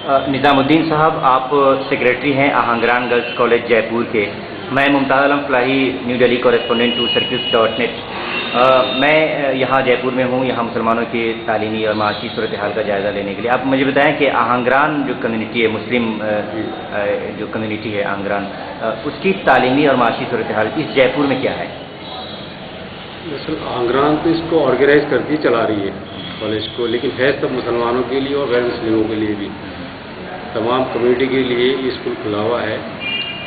निज़ामुद्दीन साहब, आप सेक्रेटरी हैं आहंगरान गर्ल्स कॉलेज जयपुर के। मैं मुमताज़ आलम Falahi, new Delhi correspondent to सर्किल्स.नेट। मैं यहाँ जयपुर में हूँ, यहाँ मुसलमानों की तालीमी और माशी सूरत हाल का जायज़ा लेने के लिए। आप मुझे बताएं कि आहंगरान जो कम्युनिटी है, मुस्लिम जो कम्युनिटी है आहंगरान, उसकी तालीमी और माशी सूरत हाल इस जयपुर में क्या है? दरअसल आहंगरान तो इसको ऑर्गेनाइज करती चला रही है कॉलेज को, लेकिन है सब मुसलमानों के लिए और गैर मुस्लिमों के लिए भी, तमाम कम्युनिटी के लिए ये स्कूल खुला हुआ है।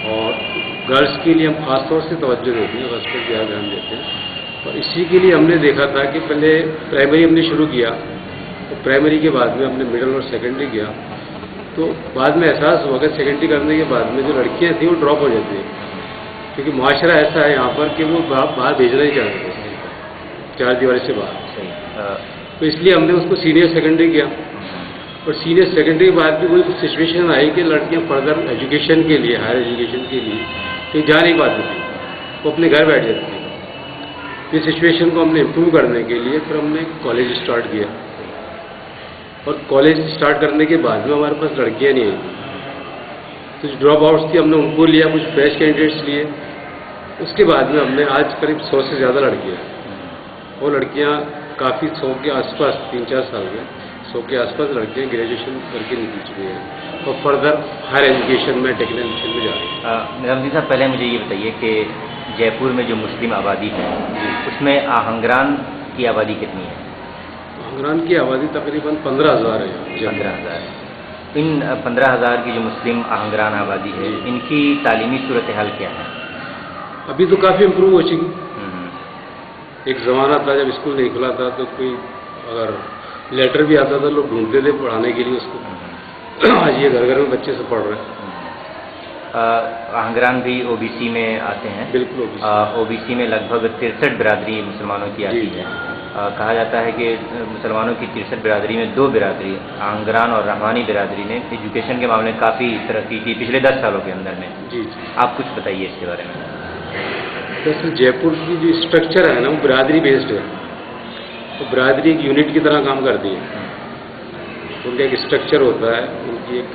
और गर्ल्स के लिए हम खास तौर से तवज्जो देते हैं, गर्ल्स पर ज़्यादा ध्यान देते हैं। और इसी के लिए हमने देखा था कि पहले प्राइमरी हमने शुरू किया, तो प्राइमरी के बाद में हमने मिडिल और सेकेंडरी किया। तो बाद में एहसास हुआ कि सेकेंडरी करने के बाद में जो लड़कियाँ थी वो ड्रॉप हो जाती हैं, क्योंकि माशरा ऐसा है यहाँ पर कि वो बाहर भेजना ही चाहते थे, चार दीवारी से बाहर। तो इसलिए हमने उसको सीनियर सेकेंडरी किया। और सीनियर सेकेंडरी के बाद भी वही सिचुएशन आई कि लड़कियाँ फर्दर एजुकेशन के लिए, हायर एजुकेशन के लिए कहीं जा नहीं पाती थी, वो अपने घर बैठ जाती थी। इस सिचुएशन को हमने इम्प्रूव करने के लिए फिर हमने कॉलेज स्टार्ट किया। और कॉलेज स्टार्ट करने के बाद में हमारे पास लड़कियाँ नहीं आई, कुछ ड्रॉप आउट्स थी, हमने उनको लिया, कुछ फ्रेश कैंडिडेट्स लिए। उसके बाद में हमने आज करीब 100 से ज़्यादा लड़कियाँ, वो लड़कियाँ काफ़ी 100 के आसपास, 3-4 साल में 100 के आसपास लड़कियाँ ग्रेजुएशन करके निकल चुकी हैं और फर्दर हायर एजुकेशन में, टेक्निकल एजुकेशन में जा रही हैं। निज़ामुद्दीन साहब, पहले मुझे ये बताइए कि जयपुर में जो मुस्लिम आबादी है उसमें आहंगरान की आबादी कितनी है? आहंगरान की आबादी तकरीबन 15,000 है। 15,000। इन 15,000 की जो मुस्लिम आहंगरान आबादी है, इनकी तालीमी सूरत हाल क्या है? अभी तो काफ़ी इम्प्रूव हो चुकी। एक ज़माना था जब स्कूल नहीं खुला था तो कोई अगर लेटर भी आता था लोग ढूंढते थे पढ़ाने के लिए उसको। आज ये घर घर में बच्चे से पढ़ रहे हैं। आहंगरान भी ओबीसी में आते हैं? बिल्कुल। ओबीसी में लगभग 63 बिरादरी मुसलमानों की आती है। कहा जाता है कि मुसलमानों की 63 बिरादरी में 2 बिरादरी, आहंगरान और रहमानी बिरादरी ने एजुकेशन के मामले में काफ़ी तरक्की की पिछले 10 सालों के अंदर में। जी। आप कुछ बताइए इसके बारे में। दरअसल जयपुर की जो स्ट्रक्चर है ना, वो बिरादरी बेस्ड है। तो बिरादरी एक यूनिट की तरह काम करती है। उनका एक स्ट्रक्चर होता है, उनकी एक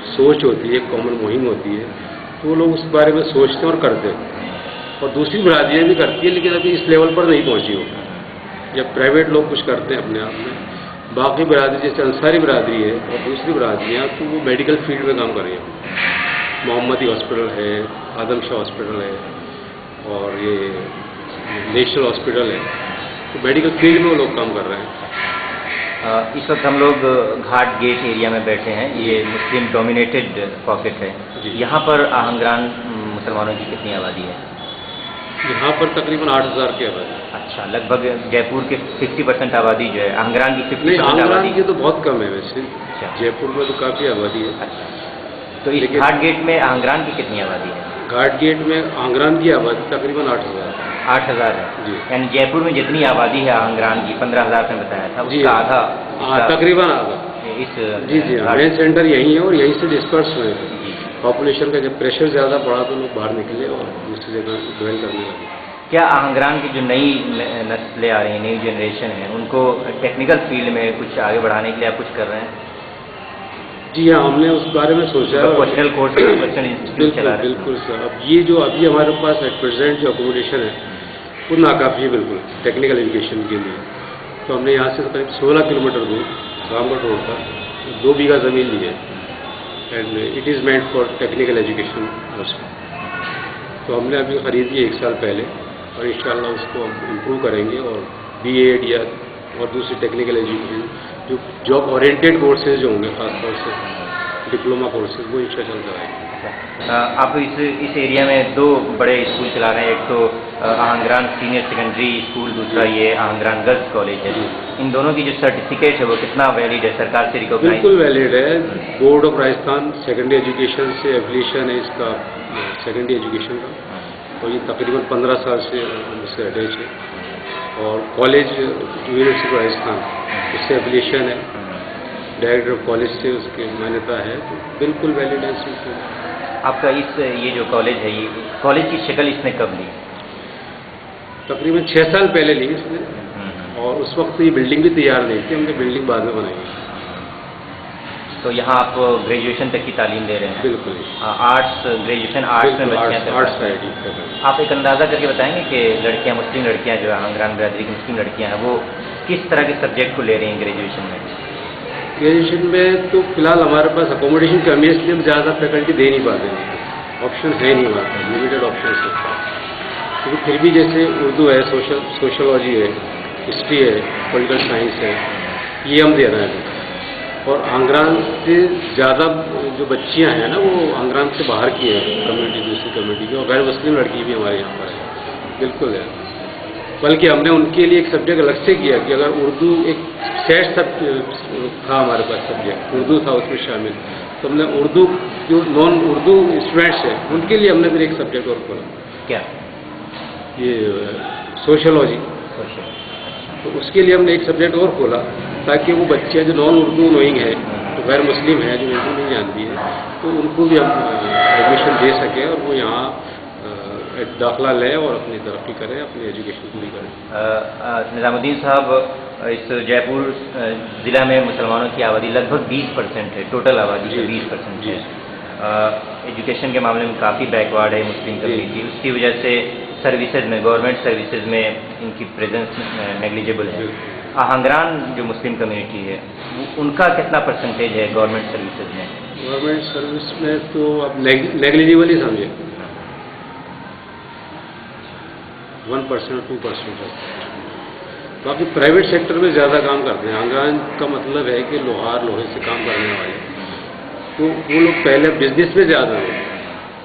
सोच होती है, एक कॉमन मुहिम होती है, तो वो लोग उस बारे में सोचते हैं और करते हैं। और दूसरी बिरादरियाँ भी करती है, लेकिन अभी इस लेवल पर नहीं पहुँची हो। जब प्राइवेट लोग कुछ करते हैं अपने आप में, बाकी बिरादरी जैसे अंसारी बिरादरी है और दूसरी बिरादरियाँ, तो वो मेडिकल फील्ड में काम कर रही हैं। मोहम्मदी हॉस्पिटल है, आदम शाह हॉस्पिटल है और ये नेशनल हॉस्पिटल है, तो मेडिकल फील्ड में वो लोग काम कर रहे हैं। इस वक्त हम लोग घाट गेट एरिया में बैठे हैं। ये मुस्लिम डोमिनेटेड पॉकेट है। यहाँ पर आहंगरान मुसलमानों की कितनी आबादी है? यहाँ पर तकरीबन 8,000 की आबादी। अच्छा, लगभग जयपुर के 50% आबादी जो है आहंगरान की 50% आबादी की तो बहुत कम है वैसे। जयपुर में तो काफ़ी आबादी है। अच्छा, तो इस घाट गेट में आहंगरान की कितनी आबादी है? घाट गेट में आहंगरान की आबादी तकरीबन 8,000। 8,000 है जी। यानी जयपुर में जितनी आबादी है आहंगरान की 15,000 में बताया था, उसका आधा, तकरीबन आधा इस। जी। मेन सेंटर यही है और यहीं से डिस्पर्स हुए। पॉपुलेशन का जब प्रेशर ज़्यादा पड़ा तो लोग बाहर निकले और दूसरी जगह ज्वाइन करने लगे। क्या आहंगरान की जो नई नस्लें आ रही हैं, नई जनरेशन है, उनको टेक्निकल फील्ड में कुछ आगे बढ़ाने के लिए आप कुछ कर रहे हैं? जी हाँ, हमने उस बारे में सोचा है। प्रोफेशनल कोर्स चला रहे हैं। बिल्कुल सर। अब ये जो अभी हमारे पास एट प्रेजेंट जो अकोमोडेशन है वो नाकाफ़ी है बिल्कुल टेक्निकल एजुकेशन के लिए। तो हमने यहाँ से करीब 16 किलोमीटर दूर रामगढ़ रोड पर 2 बीघा ज़मीन ली है and it is meant for technical education also. तो हमने अभी खरीदी है 1 साल पहले और इंशाल्लाह उसको हम इम्प्रूव करेंगे और बीएड या और दूसरी टेक्निकल एजुकेशन जो जॉब ओरिएंटेड कोर्सेज जो होंगे, खासतौर से डिप्लोमा कोर्सेज, वो इंशाल्लाह कराएंगे। आप इस एरिया में 2 बड़े स्कूल चला रहे हैं, एक तो आहंगरान सीनियर सेकेंडरी स्कूल, दूसरा ये आहंगरान गर्ल्स कॉलेज है। इन दोनों की जो सर्टिफिकेट है वो कितना वैलिड है, सरकार से रिकॉग्नाइज? बिल्कुल वैलिड है। Board of Rajasthan secondary education से एफिलिएशन है इसका, सेकेंडरी एजुकेशन का, तो ये तकरीबन 15 साल से उससे अटैच है। और कॉलेज यूनिवर्सिटी ऑफ राजस्थान उससे एफिलिएशन है, डायरेक्टर ऑफ कॉलेज से उसकी मान्यता है, तो बिल्कुल वैलिड है। आपका ये जो कॉलेज है, ये कॉलेज की शक्ल इसने कब ली? तकरीबन 6 साल पहले ली इसने। और उस वक्त ये बिल्डिंग भी तैयार नहीं थी, हमने बिल्डिंग बाद में बनाई। तो यहाँ आप ग्रेजुएशन तक की तालीम दे रहे हैं? बिल्कुल। आर्ट्स, ग्रेजुएशन आर्ट्स में बच्चियाँ कर आर्ट्स रही हैं। आप एक अंदाज़ा करके बताएंगे कि लड़कियाँ, मुस्लिम लड़कियाँ जो आंगरान बिरादरी की मुस्लिम लड़कियाँ हैं, वो किस तरह के सब्जेक्ट को ले रही हैं ग्रेजुएशन में? ग्रेजुएशन में तो फिलहाल हमारे पास अकोमोडेशन की कमी है, इसलिए हम ज़्यादा फैकल्टी दे नहीं पाते हैं, ऑप्शन है नहीं हमारे पास, लिमिटेड ऑप्शन है। क्योंकि फिर भी जैसे उर्दू है, सोशलॉजी है, हिस्ट्री है, पॉलिटिकल साइंस है, ये हम दे रहे हैं। और आंगरान से ज़्यादा जो बच्चियां हैं ना, वो आंगरान से बाहर की हैं कम्युनिटी, दूसरी कम्युनिटी की, और गैर मुस्लिम लड़की भी हमारे यहाँ पर है। बिल्कुल है। बल्कि हमने उनके लिए एक सब्जेक्ट अलग से किया कि अगर उर्दू एक सेट सब था हमारे पास, सब्जेक्ट उर्दू था उसमें शामिल, तो हमने उर्दू जो नॉन उर्दू स्टूडेंट्स हैं उनके लिए हमने फिर एक सब्जेक्ट और खोला। क्या? ये सोशलॉजी। तो उसके लिए हमने एक सब्जेक्ट और खोला ताकि वो बच्चियाँ जो नॉन उर्दू नोइंग है, तो गैर मुस्लिम है, जो उर्दू नहीं जानती है, तो उनको भी हम एडमिशन दे सकें और वो यहाँ दाखिला लें और अपनी तरक्की करें, अपनी एजुकेशन पूरी करें। निज़ामुद्दीन साहब, इस जयपुर ज़िला में मुसलमानों की आबादी लगभग 20% है, टोटल आबादी का 20% है। एजुकेशन के मामले में काफ़ी बैकवर्ड है मुस्लिम कम्युनिटी, उसकी वजह से सर्विसेज में, गवर्नमेंट सर्विसेज में इनकी प्रेजेंस नेग्लिजिबल है। आहंगरान जो मुस्लिम कम्युनिटी है, उनका कितना परसेंटेज है गवर्नमेंट सर्विसेज में? गवर्नमेंट सर्विस में तो अब नेग्लिजिबल ही समझे, 1% 2% है। बाकी प्राइवेट सेक्टर में ज़्यादा काम करते हैं। आंगरान का मतलब है कि लोहे से काम करने वाले, तो वो लोग पहले बिजनेस में ज़्यादा हैं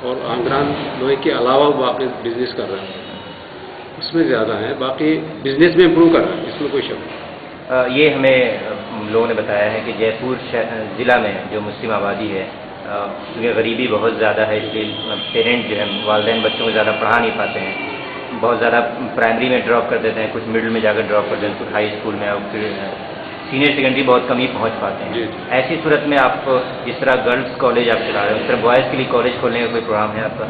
और आंगरान लोहे के अलावा बाकी बिजनेस कर रहे हैं, उसमें ज़्यादा है। बाकी बिजनेस में इम्प्रूव कर रहे हैं, इसमें कोई शक नहीं। ये हमें लोगों ने बताया है कि जयपुर ज़िला में जो मुस्लिम आबादी है, क्योंकि गरीबी बहुत ज़्यादा है, इसलिए पेरेंट जो है, वालिदैन बच्चों को ज़्यादा पढ़ा नहीं पाते हैं, बहुत ज़्यादा प्राइमरी में ड्रॉप कर देते हैं, कुछ मिडिल में जाकर ड्रॉप कर देते हैं, कुछ हाई स्कूल में, और फिर सीनियर सेकेंडरी बहुत कम ही पहुँच पाते हैं। ऐसी सूरत में आप जिस तरह गर्ल्स कॉलेज आप चला रहे हो, उस तरह बॉयज़ के लिए कॉलेज खोलने का कोई प्रोग्राम है आपका?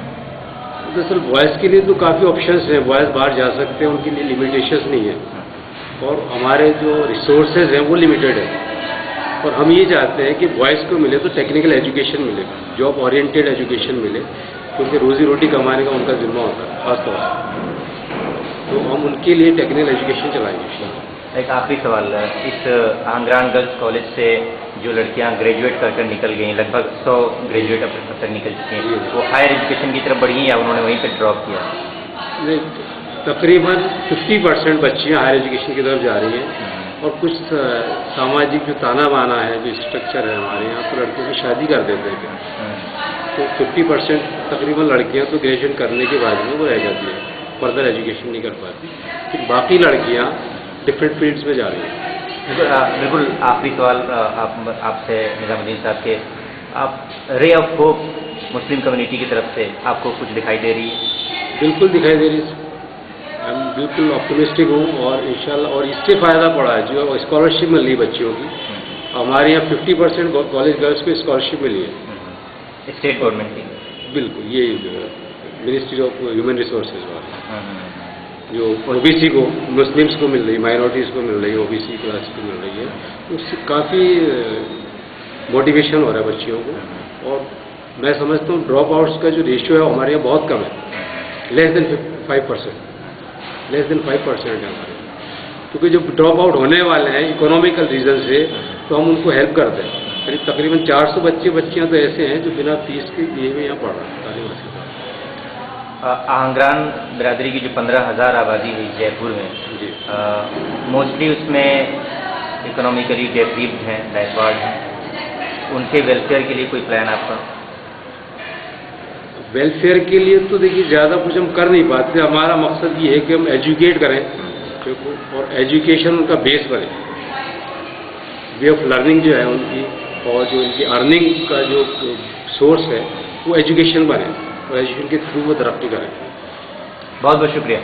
दरअसल बॉयज़ के लिए तो काफ़ी ऑप्शंस हैं, बॉयज़ बाहर जा सकते हैं, उनके लिए लिमिटेशंस नहीं है, और हमारे जो रिसोर्सेज हैं वो लिमिटेड है। और हम ये चाहते हैं कि बॉयज़ को मिले तो टेक्निकल एजुकेशन मिले, जॉब ओरिएंटेड एजुकेशन मिले, क्योंकि रोज़ी रोटी कमाने का उनका जिम्मा होता है खास तौर से, तो हम उनके लिए टेक्निकल एजुकेशन चलाएंगे। एक आखिरी सवाल, इस आंगरान गर्ल्स कॉलेज से जो लड़कियां ग्रेजुएट कर निकल गई, लगभग 100 ग्रेजुएट अब तक निकल चुकी हैं, वो हायर एजुकेशन की तरफ बढ़ी या उन्होंने वहीं पर ड्रॉप किया? तकरीबन 50% बच्चियाँ हायर एजुकेशन की तरफ जा रही हैं, और कुछ सामाजिक जो ताना बाना है, जो स्ट्रक्चर है हमारे यहाँ, तो लड़कियों की शादी कर देते हैं, तो 50% तकरीबन लड़कियाँ तो ग्रेजुएशन करने के बाद में वो रह जाती है, फर्दर एजुकेशन नहीं कर पाती, फिर बाकी लड़कियाँ डिफरेंट फील्ड्स में जा रही हैं। बिल्कुल आखिरी सवाल आपसे निज़ामुद्दीन साहब के, आप ray of hope Muslim community की तरफ से आपको कुछ दिखाई दे रही है? बिल्कुल दिखाई दे रही है, मैं बिल्कुल ऑप्टिमिस्टिक हूँ, और इंशाल्लाह, और इससे फ़ायदा पड़ा है जो स्कॉलरशिप मिल रही बच्चियों की, हमारे यहाँ 50% कॉलेज गर्ल्स को स्कॉलरशिप मिली है स्टेट गवर्नमेंट की। बिल्कुल, ये मिनिस्ट्री ऑफ ह्यूमन रिसोर्सेज वाले, जो ओबीसी को, मुस्लिम्स को मिल रही, माइनॉरिटीज़ को मिल रही है, ओबीसी क्लास को मिल रही है, उससे काफ़ी मोटिवेशन हो रहा है बच्चियों को। और मैं समझता हूँ ड्रॉप आउट्स का जो रेशियो है हमारे यहाँ बहुत कम है, लेस देन 5%, लेस देन 5% है हमारे, क्योंकि जो ड्रॉप आउट होने वाले हैं इकोनॉमिकल रीज़न से, तो हम उनको हेल्प करते हैं। तकरीबन 400 बच्चियाँ तो ऐसे हैं जो बिना फीस के लिए भी यहाँ पढ़ रहे हैं, तालीम हासिल कर रहे हैं। आहंगरान बिरादरी की जो 15,000 आबादी है जयपुर में, मोस्टली उसमें इकोनॉमिकली डेप्रीव्ड हैं, बैकवर्ड हैं, उनके वेलफेयर के लिए कोई प्लान आपका? वेलफेयर के लिए तो देखिए ज़्यादा कुछ हम कर नहीं पाते, हमारा मकसद ये है कि हम एजुकेट करें और एजुकेशन उनका बेस बने, वे ऑफ लर्निंग जो है उनकी, और जो उनकी अर्निंग का जो सोर्स है वो एजुकेशन बने, और एजुकेशन के थ्रू वो तरक्की करें। बहुत बहुत शुक्रिया।